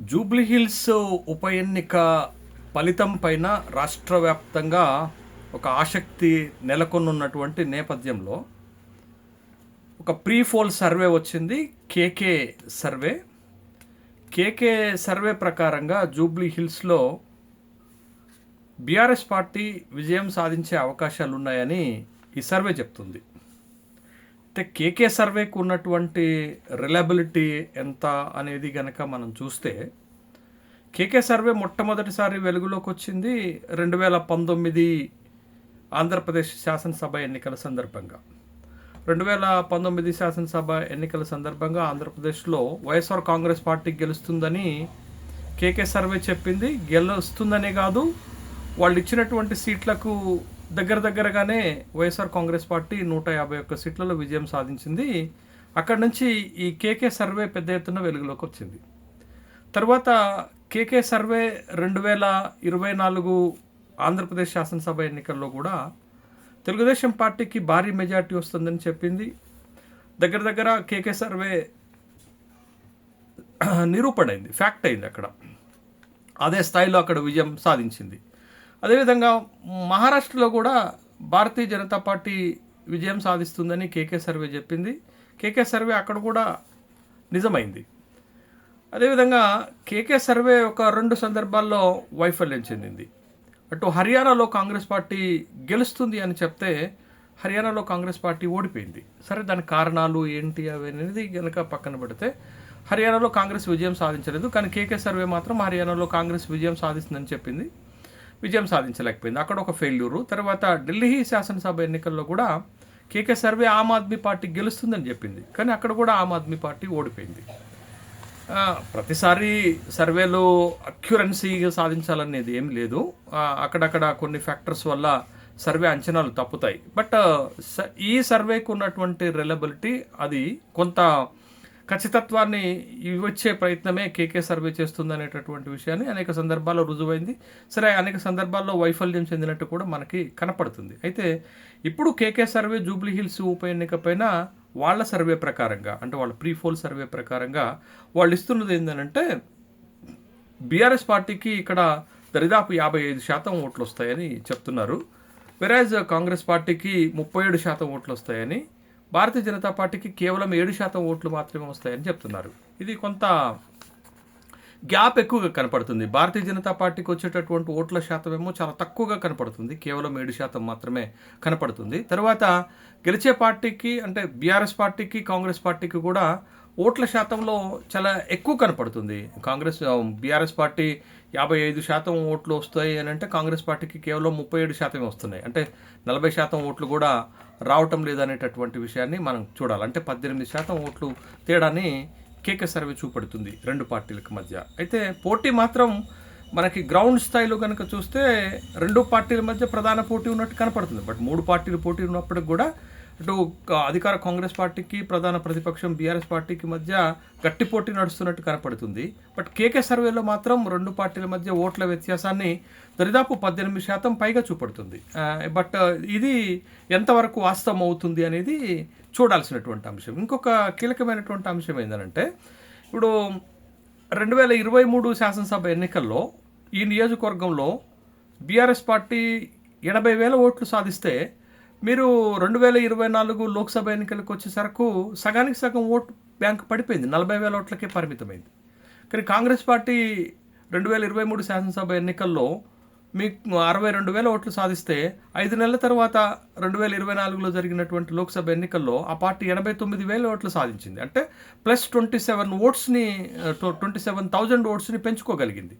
జూబ్లీహిల్స్ ఉప ఎన్నిక ఫలితం పైన రాష్ట్ర వ్యాప్తంగా ఒక ఆసక్తి నెలకొనున్నటువంటి నేపథ్యంలో ఒక ప్రీ-పోల్ సర్వే వచ్చింది. KK survey. కేకే సర్వే ప్రకారంగా జూబ్లీహిల్స్లో బీఆర్ఎస్ పార్టీ విజయం సాధించే అవకాశాలు ఉన్నాయని ఈ సర్వే చెప్తుంది. అయితే కేకే సర్వేకు ఉన్నటువంటి రిలయబిలిటీ ఎంత అనేది కనుక మనం చూస్తే, కేకే సర్వే మొట్టమొదటిసారి వెలుగులోకి వచ్చింది 2019 ఆంధ్రప్రదేశ్ శాసనసభ ఎన్నికల సందర్భంగా. 2019 శాసనసభ ఎన్నికల సందర్భంగా ఆంధ్రప్రదేశ్లో వైఎస్ఆర్ కాంగ్రెస్ పార్టీ గెలుస్తుందని కేకే సర్వే చెప్పింది. గెలుస్తుందనే కాదు, వాళ్ళు ఇచ్చినటువంటి సీట్లకు దగ్గరగానే వైఎస్ఆర్ కాంగ్రెస్ పార్టీ 151 సీట్లలో విజయం సాధించింది. అక్కడి నుంచి ఈ కేకే సర్వే పెద్ద ఎత్తున వెలుగులోకి వచ్చింది. తర్వాత కేకే సర్వే 2024 ఆంధ్రప్రదేశ్ శాసనసభ ఎన్నికల్లో కూడా తెలుగుదేశం పార్టీకి భారీ మెజార్టీ వస్తుందని చెప్పింది. దగ్గర కేకే సర్వే నిరూపణైంది, ఫ్యాక్ట్ అయింది. అక్కడ అదే స్థాయిలో అక్కడ విజయం సాధించింది. అదేవిధంగా మహారాష్ట్రలో కూడా భారతీయ జనతా పార్టీ విజయం సాధిస్తుందని కేకే సర్వే చెప్పింది. కేకే సర్వే అక్కడ కూడా నిజమైంది. అదేవిధంగా కేకే సర్వే ఒక 2 సందర్భాల్లో వైఫల్యం చెందింది. అటు హర్యానాలో కాంగ్రెస్ పార్టీ గెలుస్తుంది అని చెప్తే హర్యానాలో కాంగ్రెస్ పార్టీ ఓడిపోయింది. సరే, దాని కారణాలు ఏంటి అనేది కనుక పక్కన పెడితే హర్యానాలో కాంగ్రెస్ విజయం సాధించలేదు. కానీ కేకే సర్వే మాత్రం హర్యానాలో కాంగ్రెస్ విజయం సాధిస్తుందని చెప్పింది. విజయం సాధించలేకపోయింది. అక్కడ ఒక ఫెయిల్యూరు. తర్వాత ఢిల్లీ శాసనసభ ఎన్నికల్లో కూడా KK survey Aam Aadmi party గెలుస్తుందని చెప్పింది. కానీ అక్కడ కూడా ఆమ్ ఆద్మీ పార్టీ ఓడిపోయింది. ప్రతిసారి సర్వేలో అక్యురెన్సీ సాధించాలనేది ఏం లేదు. అక్కడక్కడ కొన్ని ఫ్యాక్టర్స్ వల్ల సర్వే అంచనాలు తప్పుతాయి. బట్ ఈ సర్వేకు ఉన్నటువంటి రిలయబిలిటీ అది కొంత ఖచ్చితత్వాన్ని ఇవ్వచ్చే ప్రయత్నమే కేకే సర్వే చేస్తుందనేటటువంటి విషయాన్ని అనేక సందర్భాల్లో రుజువైంది. సరే, అనేక సందర్భాల్లో వైఫల్యం చెందినట్టు కూడా మనకి కనపడుతుంది. అయితే ఇప్పుడు కేకే సర్వే జూబ్లీహిల్స్ ఉప ఎన్నిక పైన వాళ్ళ సర్వే ప్రకారంగా, అంటే వాళ్ళ ప్రీ-పోల్ సర్వే ప్రకారంగా వాళ్ళు ఇస్తున్నది ఏంటంటే బీఆర్ఎస్ పార్టీకి ఇక్కడ దరిదాపు 55% ఓట్లు వస్తాయని చెప్తున్నారు. వెరాజ్ కాంగ్రెస్ పార్టీకి 37% ఓట్లు వస్తాయని, భారతీయ జనతా పార్టీకి కేవలం 7% ఓట్లు మాత్రమే వస్తాయని చెప్తున్నారు. ఇది కొంత గ్యాప్ ఎక్కువగా కనపడుతుంది. భారతీయ జనతా పార్టీకి వచ్చేటటువంటి ఓట్ల శాతం ఏమో చాలా తక్కువగా కనపడుతుంది, కేవలం 7% మాత్రమే కనపడుతుంది. తర్వాత గెలిచే పార్టీకి, అంటే బీఆర్ఎస్ పార్టీకి కాంగ్రెస్ పార్టీకి కూడా ఓట్ల శాతంలో చాలా ఎక్కువ కనపడుతుంది. బీఆర్ఎస్ పార్టీ 55% ఓట్లు వస్తాయి అని అంటే కాంగ్రెస్ పార్టీకి కేవలం 37% వస్తున్నాయి. అంటే 40% ఓట్లు కూడా రావటం లేదనేటటువంటి విషయాన్ని మనం చూడాలి. అంటే 18% ఓట్లు తేడాని కేకే సర్వే చూపెడుతుంది రెండు పార్టీలకు మధ్య. అయితే పోటీ మాత్రం మనకి గ్రౌండ్ స్థాయిలో కనుక చూస్తే 2 పార్టీల మధ్య ప్రధాన పోటీ ఉన్నట్టు కనపడుతుంది. బట్ 3 పార్టీలు పోటీ ఉన్నప్పటికి కూడా అటు అధికార కాంగ్రెస్ పార్టీకి, ప్రధాన ప్రతిపక్షం బీఆర్ఎస్ పార్టీకి మధ్య గట్టి పోటీ నడుస్తున్నట్టు కనపడుతుంది. బట్ కేకే సర్వేలో మాత్రం 2 పార్టీల మధ్య ఓట్ల వ్యత్యాసాన్ని దరిదాపు 18% పైగా చూపడుతుంది. బట్ ఇది ఎంతవరకు వాస్తవం అవుతుంది అనేది చూడాల్సినటువంటి అంశం. ఇంకొక కీలకమైనటువంటి అంశం ఏంటంటే, ఇప్పుడు 2023 శాసనసభ ఎన్నికల్లో ఈ నియోజకవర్గంలో బీఆర్ఎస్ పార్టీ 80,000 ఓట్లు సాధిస్తే, మీరు 2024 లోక్సభ ఎన్నికలకు వచ్చేసరికి సగానికి సగం ఓటు బ్యాంక్ పడిపోయింది, 40,000 ఓట్లకే పరిమితమైంది. కానీ కాంగ్రెస్ పార్టీ 2023 శాసనసభ ఎన్నికల్లో మీకు 62,000 ఓట్లు సాధిస్తే 5 నెలల తర్వాత 2024లో జరిగినటువంటి లోక్సభ ఎన్నికల్లో ఆ పార్టీ 89,000 ఓట్లు సాధించింది. అంటే ప్లస్ 27,000 ఓట్స్ని పెంచుకోగలిగింది.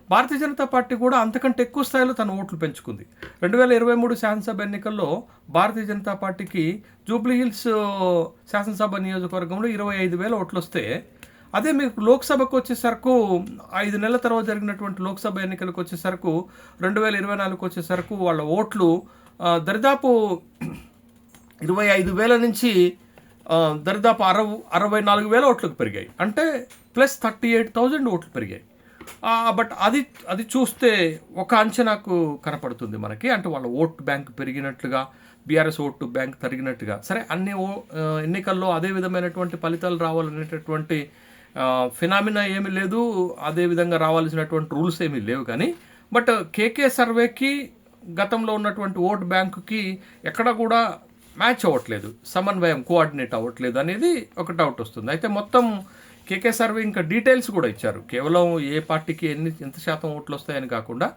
భారతీయ జనతా పార్టీ కూడా అంతకంటే ఎక్కువ స్థాయిలో తన ఓట్లు పెంచుకుంది. 2023 శాసనసభ ఎన్నికల్లో భారతీయ జనతా పార్టీకి జూబ్లీహిల్స్ శాసనసభ నియోజకవర్గంలో 25,000 ఓట్లు వస్తే, అదే మీకు లోక్సభకు వచ్చేసరికి 5 నెలల తర్వాత జరిగినటువంటి లోక్సభ ఎన్నికలకు వచ్చేసరికి 2024 వచ్చేసరికి వాళ్ళ ఓట్లు దరిదాపు 25,000 నుంచి దరిదాపు 64,000 ఓట్లకు పెరిగాయి. అంటే ప్లస్ 38,000 ఓట్లు పెరిగాయి. బట్ అది చూస్తే ఒక అంచనాకు కనపడుతుంది మనకి. అంటే వాళ్ళ ఓట్ బ్యాంక్ పెరిగినట్లుగా, బీఆర్ఎస్ ఓటు బ్యాంక్ తరిగినట్టుగా. సరే, అన్ని ఎన్నికల్లో అదే విధమైనటువంటి ఫలితాలు రావాలనేటటువంటి ఫినామినా ఏమీ లేదు, అదేవిధంగా రావాల్సినటువంటి రూల్స్ ఏమీ లేవు. కానీ బట్ కేకే సర్వేకి గతంలో ఉన్నటువంటి ఓట్ బ్యాంకుకి ఎక్కడ కూడా మ్యాచ్ అవ్వట్లేదు, సమన్వయం కోఆర్డినేట్ అవ్వట్లేదు అనేది ఒక డౌట్ వస్తుంది. అయితే మొత్తం కేకే సర్వే ఇంకా డీటెయిల్స్ కూడా ఇచ్చారు. కేవలం ఏ పార్టీకి ఎంత శాతం ఓట్లు వస్తాయని కాకుండా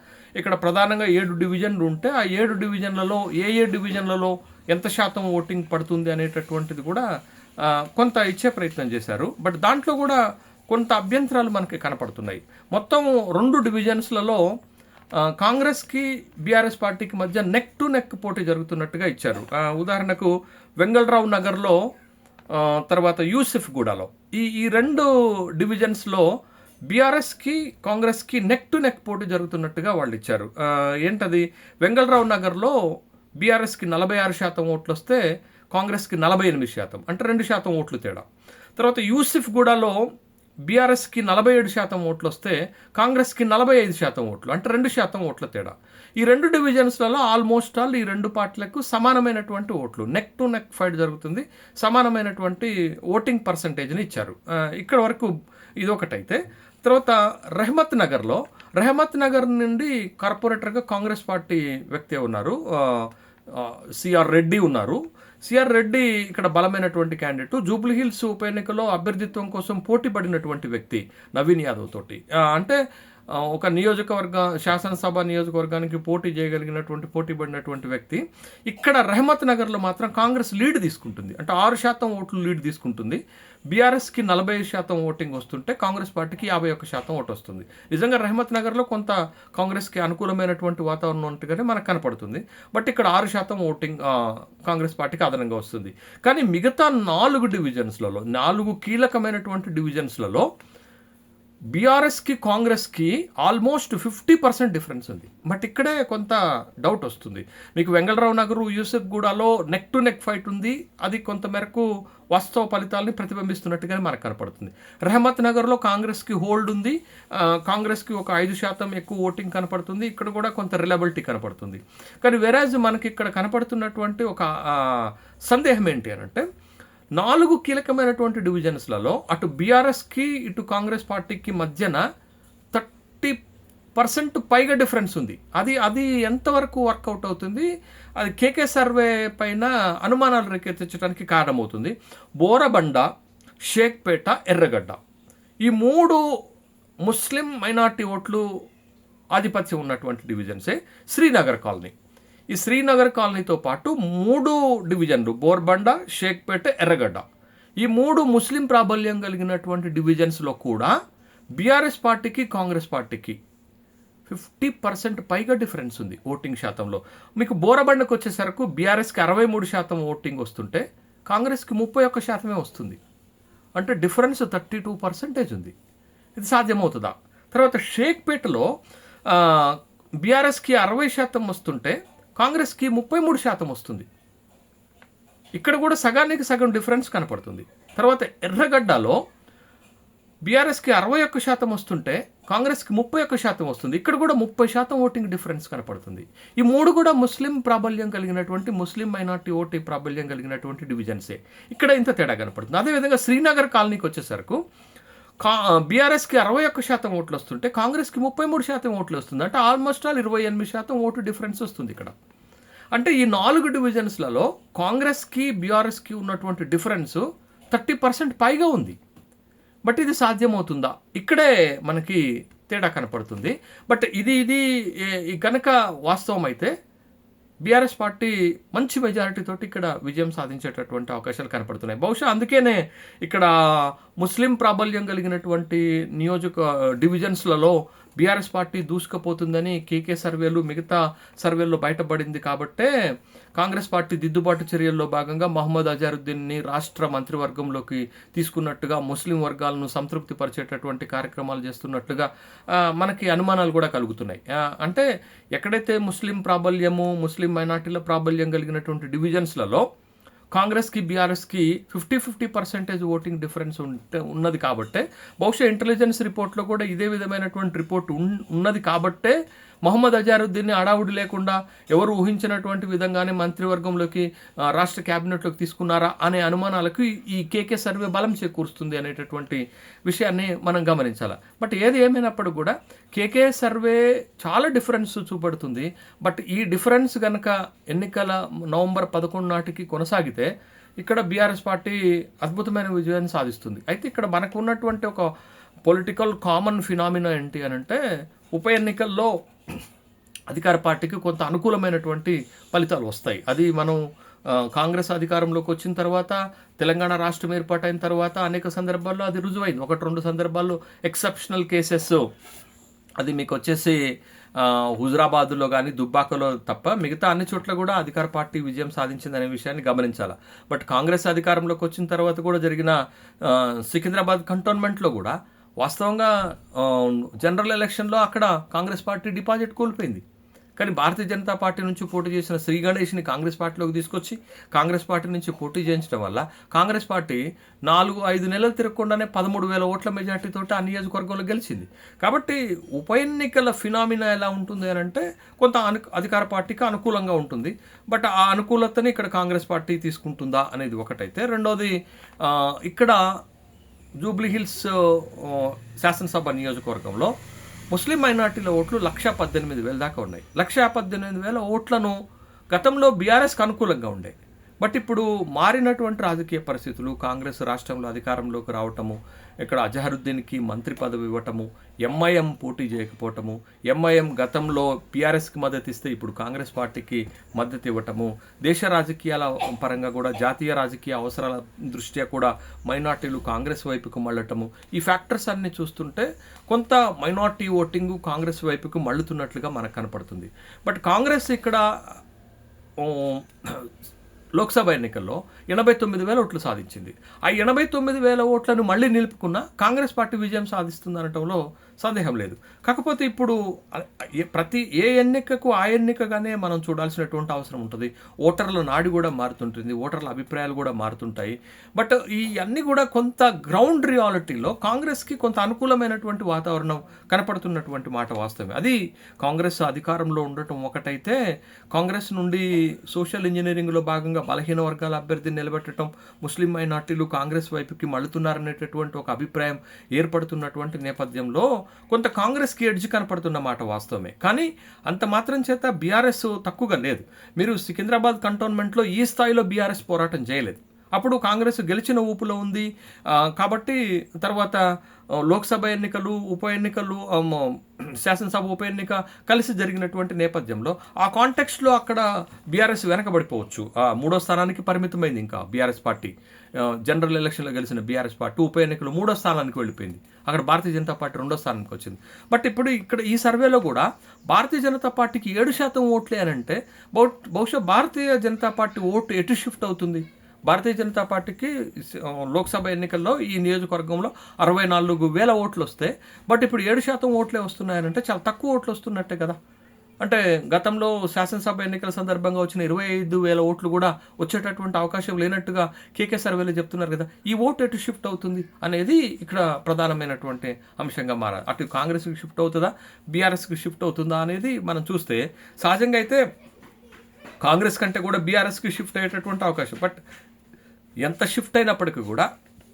ఇక్కడ ప్రధానంగా 7 డివిజన్లు ఉంటే ఆ 7 డివిజన్లలో ఏ డివిజన్లలో ఎంత శాతం ఓటింగ్ పడుతుంది అనేటటువంటిది కూడా కొంత ఇచ్చే ప్రయత్నం చేశారు. బట్ దాంట్లో కూడా కొంత అభ్యంతరాలు మనకి కనపడుతున్నాయి. మొత్తం 2 డివిజన్స్లలో కాంగ్రెస్కి బీఆర్ఎస్ పార్టీకి మధ్య నెక్ టు నెక్ పోటీ జరుగుతున్నట్టుగా ఇచ్చారు. ఉదాహరణకు వెంగళరావు నగర్లో, తర్వాత యూసిఫ్గూడలో ఈ 2 డివిజన్స్లో బీఆర్ఎస్కి కాంగ్రెస్కి నెక్ టు నెక్ పోటీ జరుగుతున్నట్టుగా వాళ్ళు ఇచ్చారు. ఏంటది, వెంగళరావు నగర్లో బీఆర్ఎస్కి 46% ఓట్లు వస్తే కాంగ్రెస్కి 48%, అంటే 2% ఓట్లు తేడా. తర్వాత యూసిఫ్గూడలో బీఆర్ఎస్కి 47% ఓట్లు వస్తే కాంగ్రెస్కి 45% ఓట్లు, అంటే 2% ఓట్ల తేడా. ఈ 2 డివిజన్స్లలో ఆల్మోస్ట్ ఆల్ ఈ 2 పార్టీలకు సమానమైనటువంటి ఓట్లు, నెక్ టు నెక్ ఫైట్ జరుగుతుంది, సమానమైనటువంటి ఓటింగ్ పర్సంటేజ్ని ఇచ్చారు. ఇక్కడ వరకు ఇదొకటైతే, తర్వాత రెహమత్ నగర్ నుండి కార్పొరేటర్గా కాంగ్రెస్ పార్టీ వ్యక్తి ఉన్నారు, సిఆర్ రెడ్డి ఉన్నారు. సిఆర్ రెడ్డి ఇక్కడ బలమైనటువంటి క్యాండిడేట్. జూబ్లీహిల్స్ ఉప ఎన్నికలో అభ్యర్థిత్వం కోసం పోటీ పడినటువంటి వ్యక్తి నవీన్ యాదవ్ తోటి. అంటే ఒక శాసనసభ నియోజకవర్గానికి పోటీ పడినటువంటి వ్యక్తి. ఇక్కడ రెహమత్ నగర్లో మాత్రం కాంగ్రెస్ లీడ్ తీసుకుంటుంది, అంటే 6% ఓట్లు లీడ్ తీసుకుంటుంది. బీఆర్ఎస్కి 40% ఓటింగ్ వస్తుంటే కాంగ్రెస్ పార్టీకి 51% ఓటు వస్తుంది. నిజంగా రెహమత్ నగర్లో కొంత కాంగ్రెస్కి అనుకూలమైనటువంటి వాతావరణం ఉన్నట్టుగానే మనకు కనపడుతుంది. బట్ ఇక్కడ 6% ఓటింగ్ కాంగ్రెస్ పార్టీకి అదనంగా వస్తుంది. కానీ మిగతా 4 డివిజన్స్లలో, 4 కీలకమైనటువంటి డివిజన్స్లలో బీఆర్ఎస్కి కాంగ్రెస్కి ఆల్మోస్ట్ 50% డిఫరెన్స్ ఉంది. బట్ ఇక్కడే కొంత డౌట్ వస్తుంది. మీకు వెంగళరావు నగరు, యూసఫ్గూడలో నెక్ టు నెక్ ఫైట్ ఉంది, అది కొంత మేరకు వాస్తవ ఫలితాలని ప్రతిబింబిస్తున్నట్టుగానే మనకు కనపడుతుంది. రెహమత్ నగర్లో కాంగ్రెస్కి హోల్డ్ ఉంది, కాంగ్రెస్కి ఒక 5% ఎక్కువ ఓటింగ్ కనపడుతుంది, ఇక్కడ కూడా కొంత రిలయబిలిటీ కనపడుతుంది. కానీ వెరాజ్ మనకి ఇక్కడ కనపడుతున్నటువంటి ఒక సందేహం ఏంటి అని అంటే, 4 కీలకమైనటువంటి డివిజన్స్లలో అటు బీఆర్ఎస్కి ఇటు కాంగ్రెస్ పార్టీకి మధ్యన 30% పైగా డిఫరెన్స్ ఉంది. అది ఎంతవరకు వర్కౌట్ అవుతుంది, అది కేకే సర్వే పైన అనుమానాలు రేకెత్తించడానికి కారణమవుతుంది. బోరబండ, షేక్పేట, ఎర్రగడ్డ ఈ 3 ముస్లిం మైనార్టీ ఓట్లు ఆధిపత్యం ఉన్నటువంటి డివిజన్సే. శ్రీనగర్ కాలనీ, ఈ శ్రీనగర్ కాలనీతో పాటు 3 డివిజన్లు బోర్బండ, షేక్పేట, ఎర్రగడ్డ, ఈ 3 ముస్లిం ప్రాబల్యం కలిగినటువంటి డివిజన్స్లో కూడా బీఆర్ఎస్ పార్టీకి కాంగ్రెస్ పార్టీకి 50% పైగా డిఫరెన్స్ ఉంది ఓటింగ్ శాతంలో. మీకు బోరబండకు వచ్చేసరికి బీఆర్ఎస్కి 63% ఓటింగ్ వస్తుంటే కాంగ్రెస్కి 31% వస్తుంది, అంటే డిఫరెన్స్ 32% ఉంది. ఇది సాధ్యమవుతుందా? తర్వాత షేక్పేటలో బీఆర్ఎస్కి 60% వస్తుంటే కాంగ్రెస్కి 33% వస్తుంది. ఇక్కడ కూడా సగానికి సగం డిఫరెన్స్ కనపడుతుంది. తర్వాత ఎర్రగడ్డలో బీఆర్ఎస్కి 61% వస్తుంటే కాంగ్రెస్కి 31% వస్తుంది. ఇక్కడ కూడా 30% ఓటింగ్ డిఫరెన్స్ కనపడుతుంది. ఈ 3 కూడా ముస్లిం ప్రాబల్యం కలిగినటువంటి, ముస్లిం మైనార్టీ ఓటు ప్రాబల్యం కలిగినటువంటి డివిజన్సే. ఇక్కడ ఇంత తేడా కనపడుతుంది. అదేవిధంగా శ్రీనగర్ కాలనీకి వచ్చేసరికి బీఆర్ఎస్కి 61% ఓట్లు వస్తుంటే కాంగ్రెస్కి 33% ఓట్లు వస్తుంది, అంటే ఆల్మోస్ట్ ఆల్ 28% ఓటు డిఫరెన్స్ వస్తుంది ఇక్కడ. అంటే ఈ 4 డివిజన్స్లలో కాంగ్రెస్కి బీఆర్ఎస్కి ఉన్నటువంటి డిఫరెన్స్ 30% పైగా ఉంది. బట్ ఇది సాధ్యమవుతుందా? ఇక్కడే మనకి తేడా కనపడుతుంది. బట్ ఇది కనుక వాస్తవం అయితే బీఆర్ఎస్ పార్టీ మంచి మెజారిటీతోటి ఇక్కడ విజయం సాధించేటటువంటి అవకాశాలు కనపడుతున్నాయి. బహుశా అందుకనే ఇక్కడ ముస్లిం ప్రాబల్యం కలిగినటువంటి డివిజన్స్లలో బీఆర్ఎస్ పార్టీ దూసుకుపోతుందని కేకే సర్వేలు, మిగతా సర్వేల్లో బయటపడింది. కాబట్టే కాంగ్రెస్ పార్టీ దిద్దుబాటు చర్యల్లో భాగంగా మహమ్మద్ అజారుద్దీన్ని రాష్ట్ర మంత్రివర్గంలోకి తీసుకున్నట్టుగా, ముస్లిం వర్గాలను సంతృప్తి పరిచేటటువంటి కార్యక్రమాలు చేస్తున్నట్లుగా మనకి అనుమానాలు కూడా కలుగుతున్నాయి. అంటే ఎక్కడైతే ముస్లిం ప్రాబల్యము, ముస్లిం మైనార్టీల ప్రాబల్యం కలిగినటువంటి డివిజన్స్లలో కాంగ్రెస్కి బీఆర్ఎస్కి 50% ఓటింగ్ డిఫరెన్స్ ఉన్నది కాబట్టే బహుశా ఇంటెలిజెన్స్ రిపోర్ట్లో కూడా ఇదే విధమైనటువంటి రిపోర్ట్ ఉన్నది కాబట్టే మొహమ్మద్ అజారుద్దీన్ని అడావుడి లేకుండా ఎవరు ఊహించినటువంటి విధంగానే మంత్రివర్గంలోకి రాష్ట్ర క్యాబినెట్లోకి తీసుకున్నారా అనే అనుమానాలకు ఈ కేకే సర్వే బలం చేకూరుస్తుంది అనేటటువంటి విషయాన్ని మనం గమనించాలి. బట్ ఏది ఏమైనప్పుడు కూడా కేకే సర్వే చాలా డిఫరెన్స్ చూపడుతుంది. బట్ ఈ డిఫరెన్స్ కనుక ఎన్నికల నవంబర్ 11 నాటికి కొనసాగితే ఇక్కడ బీఆర్ఎస్ పార్టీ అద్భుతమైన విజయాన్ని సాధిస్తుంది. అయితే ఇక్కడ మనకు ఉన్నటువంటి ఒక పొలిటికల్ కామన్ ఫినామినా ఏంటి అని అంటే, ఉప ఎన్నికల్లో అధికార పార్టీకి కొంత అనుకూలమైనటువంటి ఫలితాలు వస్తాయి. అది మనం కాంగ్రెస్ అధికారంలోకి వచ్చిన తర్వాత, తెలంగాణ రాష్ట్రం ఏర్పాటైన తర్వాత అనేక సందర్భాల్లో అది రుజువైంది. 1-2 సందర్భాల్లో ఎక్సెప్షనల్ కేసెస్, అది మీకు వచ్చేసి హుజురాబాద్లో కానీ దుబ్బాకలో తప్ప మిగతా అన్ని చోట్ల కూడా అధికార పార్టీ విజయం సాధించిందనే విషయాన్ని గమనించాలి. బట్ కాంగ్రెస్ అధికారంలోకి వచ్చిన తర్వాత కూడా జరిగిన సికింద్రాబాద్ కంటోన్మెంట్లో కూడా వాస్తవంగా జనరల్ ఎలక్షన్లో అక్కడ కాంగ్రెస్ పార్టీ డిపాజిట్ కోల్పోయింది. కానీ భారతీయ జనతా పార్టీ నుంచి పోటీ చేసిన శ్రీ గణేష్ని కాంగ్రెస్ పార్టీలోకి తీసుకొచ్చి కాంగ్రెస్ పార్టీ నుంచి పోటీ చేయించడం వల్ల కాంగ్రెస్ పార్టీ 4-5 నెలలు తిరగకుండానే 13,000 ఓట్ల మెజార్టీతో ఆ నియోజకవర్గంలో గెలిచింది. కాబట్టి ఉప ఎన్నికల ఫినామినా ఎలా ఉంటుంది అని అంటే, కొంత అధికార పార్టీకి అనుకూలంగా ఉంటుంది. బట్ ఆ అనుకూలతని ఇక్కడ కాంగ్రెస్ పార్టీ తీసుకుంటుందా అనేది ఒకటైతే, రెండోది ఇక్కడ జూబ్లీ హిల్స్ శాసనసభ నియోజకవర్గంలో ముస్లిం మైనార్టీల ఓట్లు 118,000 దాకా ఉన్నాయి. 118,000 ఓట్లను గతంలో బీఆర్ఎస్కి అనుకూలంగా ఉండే. బట్ ఇప్పుడు మారినటువంటి రాజకీయ పరిస్థితులు, కాంగ్రెస్ రాష్ట్రంలో అధికారంలోకి రావటము, ఇక్కడ అజహరుద్దీన్కి మంత్రి పదవి ఇవ్వటము, ఎంఐఎం పోటీ చేయకపోవటము, ఎంఐఎం గతంలో బీఆర్ఎస్కి మద్దతు ఇస్తే ఇప్పుడు కాంగ్రెస్ పార్టీకి మద్దతు ఇవ్వటము, దేశ రాజకీయాల పరంగా కూడా జాతీయ రాజకీయ అవసరాల దృష్ట్యా కూడా మైనార్టీలు కాంగ్రెస్ వైపుకు మళ్ళటము, ఈ ఫ్యాక్టర్స్ అన్ని చూస్తుంటే కొంత మైనార్టీ ఓటింగు కాంగ్రెస్ వైపుకు మళ్ళుతున్నట్లుగా మనకు కనపడుతుంది. బట్ కాంగ్రెస్ ఇక్కడ లోక్సభ ఎన్నికల్లో 89,000 ఓట్లు సాధించింది. ఆ 89,000 ఓట్లను మళ్ళీ నిలుపుకున్న కాంగ్రెస్ పార్టీ విజయం సాధిస్తుందనటంలో సందేహం లేదు. కాకపోతే ఇప్పుడు ప్రతి ఎన్నికకు ఆ ఎన్నికగానే మనం చూడాల్సినటువంటి అవసరం ఉంటుంది. ఓటర్ల నాడి కూడా మారుతుంటుంది, ఓటర్ల అభిప్రాయాలు కూడా మారుతుంటాయి. బట్ ఈ అన్నీ కూడా కొంత గ్రౌండ్ రియాలిటీలో కాంగ్రెస్కి కొంత అనుకూలమైనటువంటి వాతావరణం కనపడుతున్నటువంటి మాట వాస్తవమే. అది కాంగ్రెస్ అధికారంలో ఉండటం ఒకటైతే, కాంగ్రెస్ నుండి సోషల్ ఇంజనీరింగ్లో భాగంగా బలహీన వర్గాల అభ్యర్థిని నిలబెట్టడం, ముస్లిం మైనార్టీలు కాంగ్రెస్ వైపుకి మళ్ళుతున్నారనేటటువంటి ఒక అభిప్రాయం ఏర్పడుతున్నటువంటి నేపథ్యంలో కొంత కాంగ్రెస్కి ఎడ్జ్ కనపడుతున్న మాట వాస్తవమే. కానీ అంత మాత్రం చేత బీఆర్ఎస్ తక్కువగా లేదు. మీరు సికింద్రాబాద్ కంటోన్మెంట్లో ఈ స్థాయిలో బీఆర్ఎస్ పోరాటం చేయలేదు. అప్పుడు కాంగ్రెస్ గెలిచిన ఊపులో ఉంది. కాబట్టి తర్వాత లోక్సభ ఎన్నికలు, ఉప ఎన్నికలు, శాసనసభ ఉప ఎన్నిక కలిసి జరిగినటువంటి నేపథ్యంలో ఆ కాంటెక్స్ట్లో అక్కడ బీఆర్ఎస్ వెనకబడిపోవచ్చు. 3వ స్థానానికి పరిమితమైంది ఇంకా బీఆర్ఎస్ పార్టీ. జనరల్ ఎలక్షన్లో గెలిచిన బీఆర్ఎస్ పార్టీ ఉప ఎన్నికలు 3వ స్థానానికి వెళ్ళిపోయింది. అక్కడ భారతీయ జనతా పార్టీ 2వ స్థానానికి వచ్చింది. బట్ ఇప్పుడు ఇక్కడ ఈ సర్వేలో కూడా భారతీయ జనతా పార్టీకి 7% ఓట్లే అని అంటే, బహుశా భారతీయ జనతా పార్టీ ఓటు ఎటు షిఫ్ట్ అవుతుంది? భారతీయ జనతా పార్టీకి లోక్సభ ఎన్నికల్లో ఈ నియోజకవర్గంలో 64,000 ఓట్లు వస్తే, బట్ ఇప్పుడు 7% ఓట్లే వస్తున్నాయనంటే చాలా తక్కువ ఓట్లు వస్తున్నట్టే కదా. అంటే గతంలో శాసనసభ ఎన్నికల సందర్భంగా వచ్చిన 25,000 ఓట్లు కూడా వచ్చేటటువంటి అవకాశం లేనట్టుగా కేకే సర్వేలో చెప్తున్నారు కదా. ఈ ఓటు ఎటు షిఫ్ట్ అవుతుంది అనేది ఇక్కడ ప్రధానమైనటువంటి అంశంగా మారాలి. అటు కాంగ్రెస్కి షిఫ్ట్ అవుతుందా, బీఆర్ఎస్కి షిఫ్ట్ అవుతుందా అనేది మనం చూస్తే, సహజంగా అయితే కాంగ్రెస్ కంటే కూడా బీఆర్ఎస్కి షిఫ్ట్ అయ్యేటటువంటి అవకాశం. బట్ ఎంత షిఫ్ట్ అయినప్పటికీ కూడా,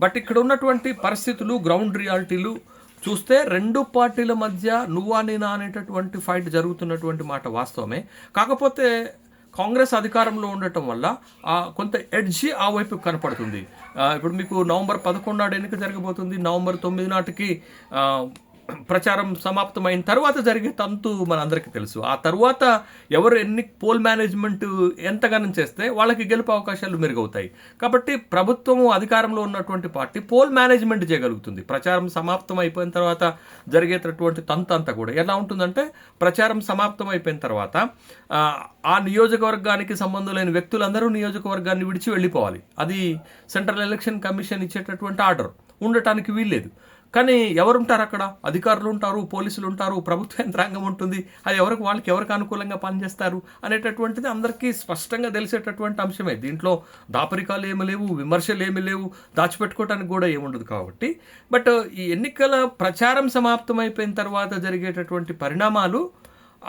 బట్ ఇక్కడ ఉన్నటువంటి పరిస్థితులు, గ్రౌండ్ రియాలిటీలు చూస్తే 2 పార్టీల మధ్య నువ్వా నేనా అనేటటువంటి ఫైట్ జరుగుతున్నటువంటి మాట వాస్తవమే. కాకపోతే కాంగ్రెస్ అధికారంలో ఉండటం వల్ల కొంత ఎడ్జి ఆ వైపు కనపడుతుంది. ఇప్పుడు మీకు నవంబర్ 11 నాడు ఎన్నిక జరగబోతుంది. నవంబర్ 9 నాటికి ప్రచారం సమాప్తమైన తర్వాత జరిగే తంతు మనందరికీ తెలుసు. ఆ తర్వాత ఎవరు పోల్ మేనేజ్మెంట్ ఎంతగానో చేస్తే వాళ్ళకి గెలుపు అవకాశాలు మెరుగవుతాయి. కాబట్టి ప్రభుత్వము అధికారంలో ఉన్నటువంటి పార్టీ పోల్ మేనేజ్మెంట్ చేయగలుగుతుంది. ప్రచారం సమాప్తం అయిపోయిన తర్వాత జరిగేటటువంటి తంతు అంతా కూడా ఎలా ఉంటుందంటే, ప్రచారం సమాప్తం అయిపోయిన తర్వాత ఆ నియోజకవర్గానికి సంబంధం లేని వ్యక్తులందరూ నియోజకవర్గాన్ని విడిచి వెళ్ళిపోవాలి. అది సెంట్రల్ ఎలక్షన్ కమిషన్ ఇచ్చేటటువంటి ఆర్డర్, ఉండటానికి వీల్లేదు. కానీ ఎవరుంటారు అక్కడ? అధికారులు ఉంటారు, పోలీసులు ఉంటారు, ప్రభుత్వ యంత్రాంగం ఉంటుంది. అది వాళ్ళకి ఎవరికి అనుకూలంగా పనిచేస్తారు అనేటటువంటిది అందరికీ స్పష్టంగా తెలిసేటటువంటి అంశమే. దీంట్లో దాపరికాలు ఏమి లేవు, విమర్శలు ఏమి లేవు, దాచిపెట్టుకోవడానికి కూడా ఏముండదు కాబట్టి. బట్ ఈ ఎన్నికల ప్రచారం సమాప్తమైపోయిన తర్వాత జరిగేటటువంటి పరిణామాలు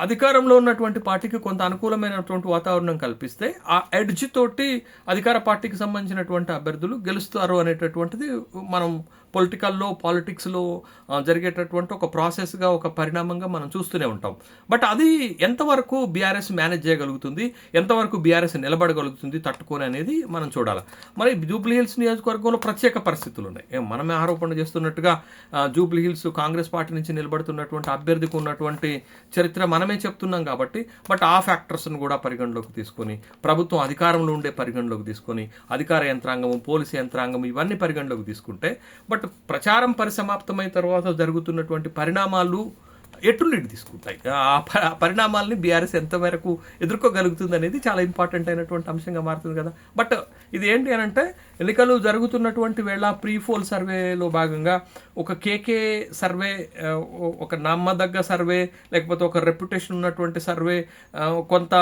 అధికారంలో ఉన్నటువంటి పార్టీకి కొంత అనుకూలమైనటువంటి వాతావరణం కల్పిస్తే ఆ ఎడ్జ్ తోటి అధికార పార్టీకి సంబంధించినటువంటి అభ్యర్థులు గెలుస్తారు అనేటటువంటిది మనం పాలిటిక్స్లో జరిగేటటువంటి ఒక ప్రాసెస్గా, ఒక పరిణామంగా మనం చూస్తూనే ఉంటాం. బట్ అది ఎంతవరకు బీఆర్ఎస్ మేనేజ్ చేయగలుగుతుంది, ఎంతవరకు బీఆర్ఎస్ నిలబడగలుగుతుంది తట్టుకొని అనేది మనం చూడాలి. మరి జూబ్లీహిల్స్ నియోజకవర్గంలో ప్రత్యేక పరిస్థితులు ఉన్నాయి. మనమే ఆరోపణ చేస్తున్నట్టుగా జూబ్లీహిల్స్ కాంగ్రెస్ పార్టీ నుంచి నిలబడుతున్నటువంటి అభ్యర్థికి ఉన్నటువంటి చరిత్ర మనమే చెప్తున్నాం కాబట్టి. బట్ ఆ ఫ్యాక్టర్స్ను కూడా పరిగణలోకి తీసుకొని, ప్రభుత్వం అధికారంలో ఉండే పరిగణలోకి తీసుకొని, అధికార యంత్రాంగం, పోలీసు యంత్రాంగం ఇవన్నీ పరిగణలోకి తీసుకుంటే, బట్ ప్రచారం పరిసమాప్తమైన తర్వాత జరుగుతున్నటువంటి పరిణామాలు ఎటు లీడ్ తీసుకుంటాయి, ఆ పరిణామాలని బీఆర్ఎస్ ఎంతవరకు ఎదుర్కోగలుగుతుంది అనేది చాలా ఇంపార్టెంట్ అయినటువంటి అంశంగా మారుతుంది కదా. బట్ ఇది ఏంటి అని అంటే, ఎన్నికలు జరుగుతున్నటువంటి వేళ ప్రీపోల్ సర్వేలో భాగంగా ఒక కేకే సర్వే, ఒక నమ్మదగ్గ సర్వే, లేకపోతే ఒక రెప్యుటేషన్ ఉన్నటువంటి సర్వే, కొంత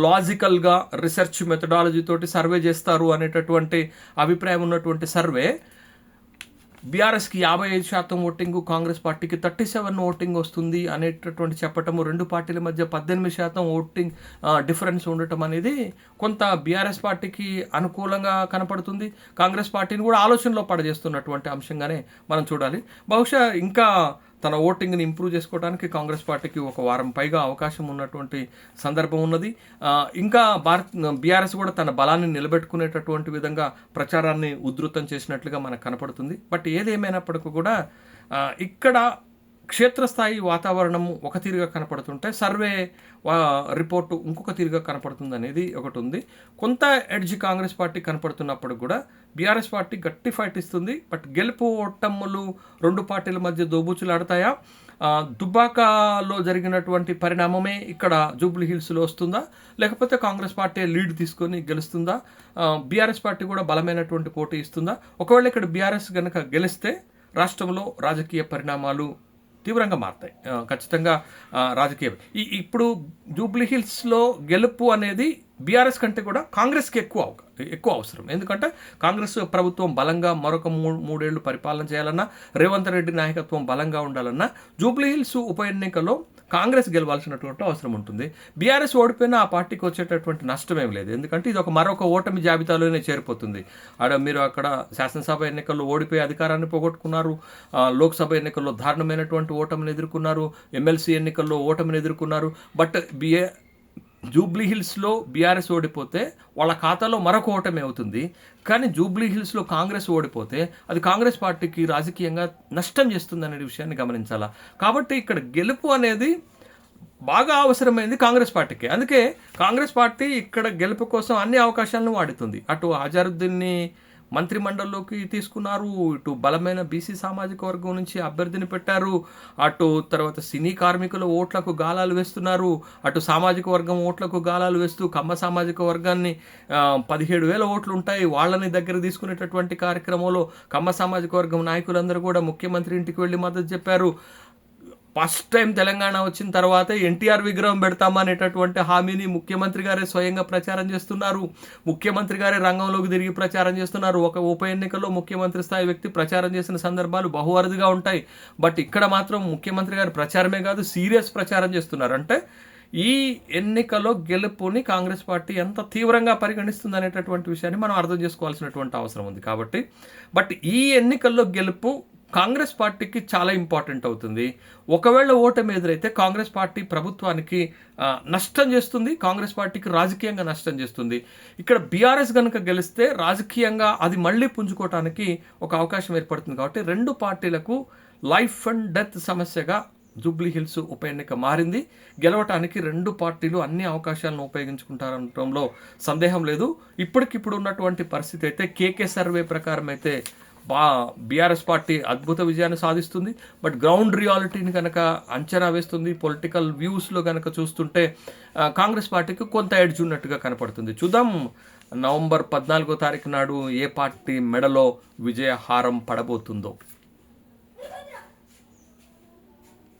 లాజికల్గా రీసెర్చ్ మెథడాలజీ తోటి సర్వే చేస్తారు అనేటటువంటి అభిప్రాయం ఉన్నటువంటి సర్వే బీఆర్ఎస్కి 55% ఓటింగ్, కాంగ్రెస్ పార్టీకి 37 ఓటింగ్ వస్తుంది అనేటటువంటి చెప్పటము, రెండు పార్టీల మధ్య 18% ఓటింగ్ డిఫరెన్స్ ఉండటం అనేది కొంత బీఆర్ఎస్ పార్టీకి అనుకూలంగా కనపడుతుంది. కాంగ్రెస్ పార్టీని కూడా ఆలోచనలో పడజేస్తున్నటువంటి అంశంగానే మనం చూడాలి. బహుశా ఇంకా తన ఓటింగ్ని ఇంప్రూవ్ చేసుకోవడానికి కాంగ్రెస్ పార్టీకి ఒక వారం పైగా అవకాశం ఉన్నటువంటి సందర్భం ఉన్నది. ఇంకా బీఆర్ఎస్ కూడా తన బలాన్ని నిలబెట్టుకునేటటువంటి విధంగా ప్రచారాన్ని ఉధృతం చేసినట్లుగా మనకు కనపడుతుంది. బట్ ఏదేమైనప్పటికీ కూడా ఇక్కడ క్షేత్రస్థాయి వాతావరణం ఒక తీరుగా కనపడుతుంటే సర్వే రిపోర్టు ఇంకొక తీరుగా కనపడుతుంది అనేది ఒకటి ఉంది. కొంత ఎడ్జ్ కాంగ్రెస్ పార్టీ కనపడుతున్నప్పుడు కూడా బీఆర్ఎస్ పార్టీ గట్టి ఫైట్ ఇస్తుంది. బట్ గెలుపు ఓటములు రెండు పార్టీల మధ్య దోబూచులాడతాయా? దుబ్బాకలో జరిగినటువంటి పరిణామమే ఇక్కడ జూబ్లీహిల్స్లో వస్తుందా, లేకపోతే కాంగ్రెస్ పార్టీ లీడ్ తీసుకొని గెలుస్తుందా? బీఆర్ఎస్ పార్టీ కూడా బలమైనటువంటి పోటీ ఇస్తుందా? ఒకవేళ ఇక్కడ బీఆర్ఎస్ కనుక గెలిస్తే రాష్ట్రంలో రాజకీయ పరిణామాలు తీవ్రంగా మారుతాయి. ఖచ్చితంగా రాజకీయం ఇప్పుడు జూబ్లీహిల్స్లో గెలుపు అనేది బీఆర్ఎస్ కంటే కూడా కాంగ్రెస్కి ఎక్కువ అవసరం. ఎందుకంటే కాంగ్రెస్ ప్రభుత్వం బలంగా మరొక మూడేళ్లు పరిపాలన చేయాలన్నా, రేవంత్ రెడ్డి నాయకత్వం బలంగా ఉండాలన్నా జూబ్లీహిల్స్ ఉప ఎన్నికలో కాంగ్రెస్ గెలవాల్సినటువంటి అవసరం ఉంటుంది. బీఆర్ఎస్ ఓడిపోయినా ఆ పార్టీకి వచ్చేటటువంటి నష్టం ఏం లేదు. ఎందుకంటే ఇది మరొక ఓటమి జాబితాలోనే చేరిపోతుంది. మీరు అక్కడ శాసనసభ ఎన్నికల్లో ఓడిపోయి అధికారాన్ని పోగొట్టుకున్నారు, లోక్సభ ఎన్నికల్లో దారుణమైనటువంటి ఓటమిని ఎదుర్కొన్నారు, ఎమ్మెల్సీ ఎన్నికల్లో ఓటమిని ఎదుర్కొన్నారు. బట్ జూబ్లీహిల్స్లో బీఆర్ఎస్ ఓడిపోతే వాళ్ళ ఖాతాలో మరొక ఓటమి అవుతుంది. కానీ జూబ్లీహిల్స్లో కాంగ్రెస్ ఓడిపోతే అది కాంగ్రెస్ పార్టీకి రాజకీయంగా నష్టం చేస్తుంది అనే విషయాన్ని గమనించాలా. కాబట్టి ఇక్కడ గెలుపు అనేది బాగా అవసరమైంది కాంగ్రెస్ పార్టీకి. అందుకే కాంగ్రెస్ పార్టీ ఇక్కడ గెలుపు కోసం అన్ని అవకాశాలను వాడుతుంది. అటు అజారుద్దీన్ని మంత్రిమండలిలోకి తీసుకున్నారు, ఇటు బలమైన బీసీ సామాజిక వర్గం నుంచి అభ్యర్థిని పెట్టారు, అటు తర్వాత సినీ కార్మికుల ఓట్లకు గాలాలు వేస్తున్నారు, అటు సామాజిక వర్గం ఓట్లకు గాలాలు వేస్తూ కమ్మ సామాజిక వర్గాన్ని 17,000 ఓట్లు ఉంటాయి వాళ్ళని దగ్గర తీసుకునేటటువంటి కార్యక్రమంలో కమ్మ సామాజిక వర్గం నాయకులందరూ కూడా ముఖ్యమంత్రి ఇంటికి వెళ్ళి మద్దతు చెప్పారు. ఫస్ట్ టైం తెలంగాణ వచ్చిన తర్వాత ఎన్టీఆర్ విగ్రహం పెడతామనేటటువంటి హామీని ముఖ్యమంత్రి గారే స్వయంగా ప్రచారం చేస్తున్నారు. ముఖ్యమంత్రి గారే రంగంలోకి తిరిగి ప్రచారం చేస్తున్నారు. ఒక ఉప ఎన్నికల్లో ముఖ్యమంత్రి స్థాయి వ్యక్తి ప్రచారం చేసిన సందర్భాలు బహు అరుదుగా ఉంటాయి. బట్ ఇక్కడ మాత్రం ముఖ్యమంత్రి గారు ప్రచారమే కాదు, సీరియస్ ప్రచారం చేస్తున్నారు. అంటే ఈ ఎన్నికలో గెలుపుని కాంగ్రెస్ పార్టీ ఎంత తీవ్రంగా పరిగణిస్తుంది అనేటటువంటి విషయాన్ని మనం అర్థం చేసుకోవాల్సినటువంటి అవసరం ఉంది. కాబట్టి బట్ ఈ ఎన్నికల్లో గెలుపు కాంగ్రెస్ పార్టీకి చాలా ఇంపార్టెంట్ అవుతుంది. ఒకవేళ ఓటమి ఎదురైతే కాంగ్రెస్ పార్టీ ప్రభుత్వానికి నష్టం చేస్తుంది, కాంగ్రెస్ పార్టీకి రాజకీయంగా నష్టం చేస్తుంది. ఇక్కడ బీఆర్ఎస్ కనుక గెలిస్తే రాజకీయంగా అది మళ్ళీ పుంజుకోవటానికి ఒక అవకాశం ఏర్పడుతుంది. కాబట్టి రెండు పార్టీలకు లైఫ్ అండ్ డెత్ సమస్యగా జూబ్లీహిల్స్ ఉప ఎన్నిక మారింది. గెలవటానికి రెండు పార్టీలు అన్ని అవకాశాలను ఉపయోగించుకుంటారనడంలో సందేహం లేదు. ఇప్పటికిప్పుడు ఉన్నటువంటి పరిస్థితి అయితే కేకే సర్వే ప్రకారం అయితే బీఆర్ఎస్ పార్టీ అద్భుత విజయాన్ని సాధిస్తుంది. బట్ గ్రౌండ్ రియాలిటీని కనుక అంచనా వేస్తుంది, పొలిటికల్ వ్యూస్లో కనుక చూస్తుంటే కాంగ్రెస్ పార్టీకి కొంత ఎడ్జ్ ఉన్నట్టుగా కనపడుతుంది. చూద్దాం నవంబర్ 14వ తారీఖు నాడు ఏ పార్టీ మెడలో విజయహారం పడబోతుందో.